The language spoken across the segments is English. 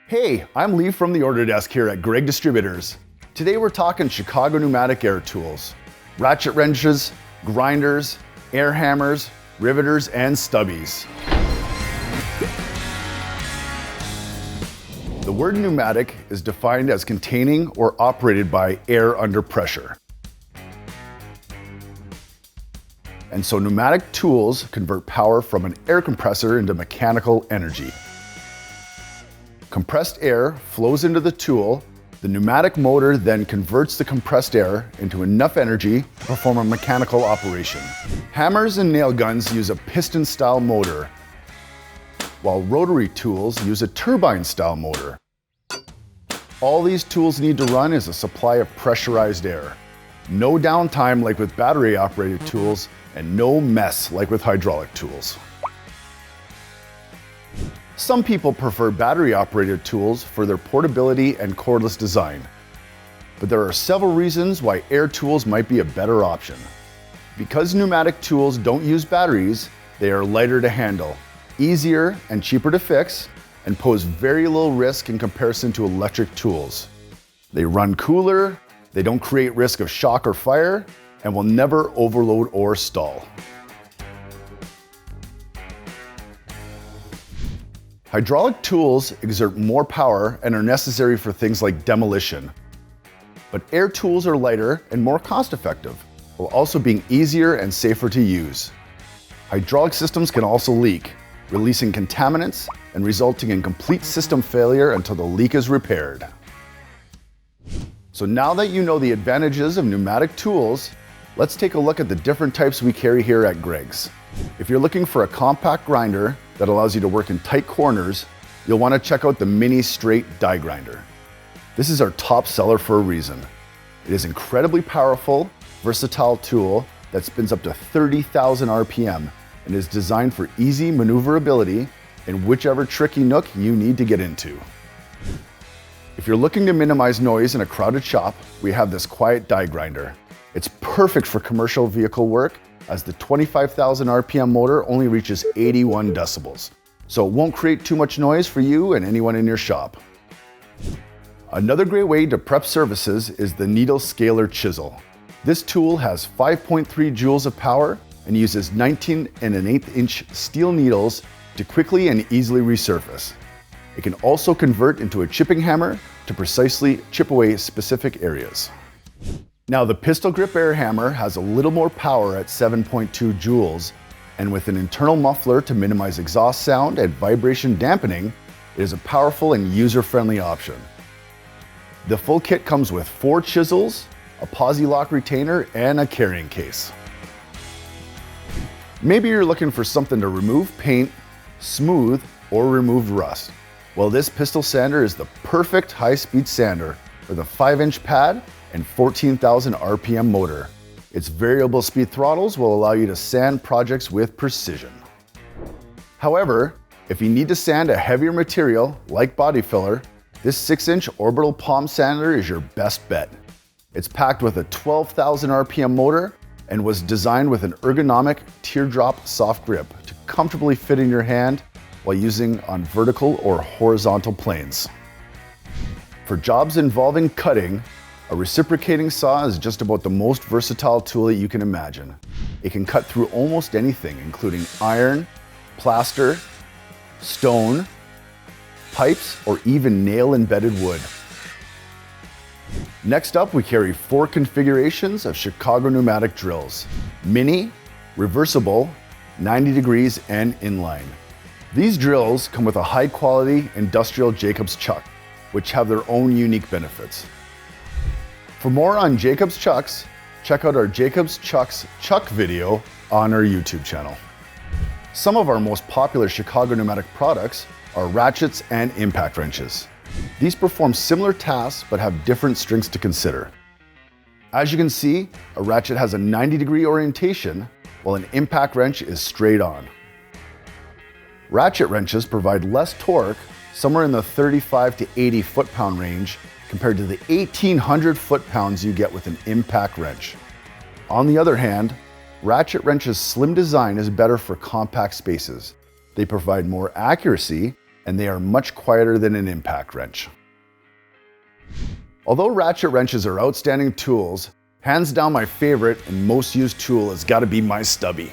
Hey, I'm Lee from the order desk here at Gregg Distributors. Today we're talking Chicago Pneumatic air tools, ratchet wrenches, grinders, air hammers, riveters, and stubbies. The word pneumatic is defined as containing or operated by air under pressure. And so pneumatic tools convert power from an air compressor into mechanical energy. Compressed air flows into the tool. The pneumatic motor then converts the compressed air into enough energy to perform a mechanical operation. Hammers and nail guns use a piston-style motor, while rotary tools use a turbine-style motor. All these tools need to run is a supply of pressurized air. No downtime like with battery-operated tools, and no mess like with hydraulic tools. Some people prefer battery-operated tools for their portability and cordless design. But there are several reasons why air tools might be a better option. Because pneumatic tools don't use batteries, they are lighter to handle, easier and cheaper to fix, and pose very low risk in comparison to electric tools. They run cooler, they don't create risk of shock or fire, and will never overload or stall. Hydraulic tools exert more power and are necessary for things like demolition. But air tools are lighter and more cost-effective, while also being easier and safer to use. Hydraulic systems can also leak, releasing contaminants and resulting in complete system failure until the leak is repaired. So now that you know the advantages of pneumatic tools, let's take a look at the different types we carry here at Gregg's. If you're looking for a compact grinder that allows you to work in tight corners, you'll want to check out the Mini Straight Die Grinder. This is our top seller for a reason. It is an incredibly powerful, versatile tool that spins up to 30,000 RPM and is designed for easy maneuverability in whichever tricky nook you need to get into. If you're looking to minimize noise in a crowded shop, we have this quiet die grinder. It's perfect for commercial vehicle work as the 25,000 RPM motor only reaches 81 decibels, so it won't create too much noise for you and anyone in your shop. Another great way to prep surfaces is the Needle Scaler Chisel. This tool has 5.3 joules of power and uses 19 1/8 inch steel needles to quickly and easily resurface. It can also convert into a chipping hammer to precisely chip away specific areas. Now, the pistol grip air hammer has a little more power at 7.2 joules, and with an internal muffler to minimize exhaust sound and vibration dampening, it is a powerful and user-friendly option. The full kit comes with 4 chisels, a posi lock retainer, and a carrying case. Maybe you're looking for something to remove paint, smooth, or remove rust. Well, this pistol sander is the perfect high-speed sander with a 5-inch pad and 14,000 RPM motor. Its variable speed throttles will allow you to sand projects with precision. However, if you need to sand a heavier material like body filler, this 6-inch ORBITALPALM sander is your best bet. It's packed with a 12,000 RPM motor and was designed with an ergonomic teardrop soft grip to comfortably fit in your hand while using on vertical or horizontal planes. For jobs involving cutting, a reciprocating saw is just about the most versatile tool that you can imagine. It can cut through almost anything, including iron, plaster, stone, pipes, or even nail-embedded wood. Next up, we carry 4 configurations of Chicago Pneumatic drills: mini, reversible, 90 degrees, and inline. These drills come with a high-quality industrial Jacobs chuck, which have their own unique benefits. For more on Jacobs chucks, check out our Jacobs Chucks chuck video on our YouTube channel. Some of our most popular Chicago Pneumatic products are ratchets and impact wrenches. These perform similar tasks but have different strengths to consider. As you can see, a ratchet has a 90-degree orientation, while an impact wrench is straight on. Ratchet wrenches provide less torque, somewhere in the 35 to 80 foot-pound range, compared to the 1,800 foot-pounds you get with an impact wrench. On the other hand, ratchet wrench's slim design is better for compact spaces. They provide more accuracy and they are much quieter than an impact wrench. Although ratchet wrenches are outstanding tools, hands down my favorite and most used tool has got to be my Stubby.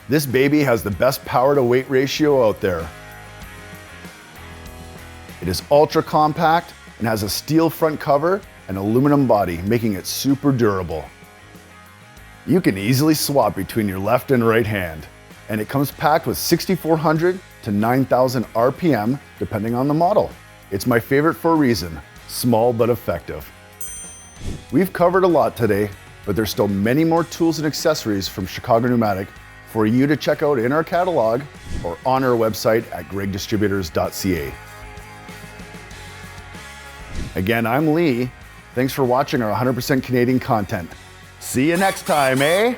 This baby has the best power to weight ratio out there. It is ultra compact and has a steel front cover and aluminum body, making it super durable. You can easily swap between your left and right hand, and it comes packed with 6,400 to 9,000 RPM depending on the model. It's my favorite for a reason, small but effective. We've covered a lot today, but there's still many more tools and accessories from Chicago Pneumatic for you to check out in our catalog or on our website at greggdistributors.ca. Again, I'm Lee. Thanks for watching our 100% Canadian content. See you next time, eh?